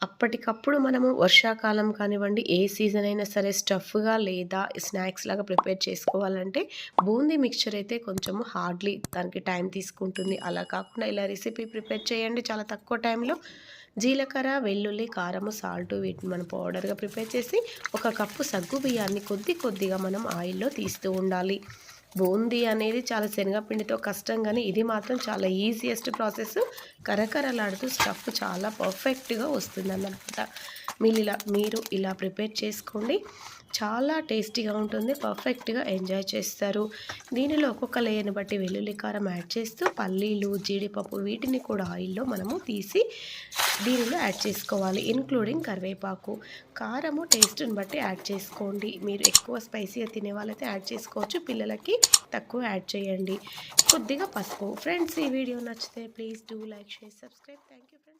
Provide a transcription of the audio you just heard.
అప్పటికప్పుడు మనము వర్షాకాలం కానివ్వండి, ఏ సీజన్ అయినా సరే స్టఫ్‌గా లేదా స్నాక్స్ లాగా ప్రిపేర్ చేసుకోవాలంటే బూందీ మిక్స్చర్ అయితే కొంచెము హార్డ్‌లీ దానికి టైం తీసుకుంటుంది. అలా కాకుండా ఇలా రెసిపీ ప్రిపేర్ చేయండి చాలా తక్కువ టైంలో. జీలకర్ర, వెల్లుల్లి, కారము, సాల్టు వీటిని మనం పౌడర్‌గా ప్రిపేర్ చేసి, ఒక కప్పు సగ్గు బియ్యాన్ని కొద్ది కొద్దిగా మనం ఆయిల్‌లో తీస్తూ ఉండాలి. బూందీ అనేది చాలా శనగపిండితో కష్టం గానీ, ఇది మాత్రం చాలా ఈజియెస్ట్ ప్రాసెస్. కరకరలాడుతూ స్టఫ్ చాలా పర్ఫెక్ట్‌గా వస్తుందన్నమాట. మీరు ఇలా ప్రిపేర్ చేసుకోండి. చాలా టేస్టీగా ఉంటుంది. పర్ఫెక్ట్‌గా ఎంజాయ్ చేస్తారు. దీనిలో ఒక్కొక్క లేయర్‌ని బట్టి వెల్లుల్లి కారం యాడ్ చేస్తూ, పల్లీలు, జీడిపప్పు వీటిని కూడా ఆయిల్‌లో మనము తీసి దీనిలో యాడ్ చేసుకోవాలి. ఇంక్లూడింగ్ కరివేపాకు. కారము టేస్ట్‌ని బట్టి యాడ్ చేసుకోండి. మీరు ఎక్కువ స్పైసీగా తినే వాళ్ళైతే యాడ్ చేసుకోవచ్చు. పిల్లలకి తక్కువ యాడ్ చేయండి. కొద్దిగా పసుపు. ఫ్రెండ్స్ ఈ వీడియో నచ్చితే please do like, share, subscribe. Thank you friends.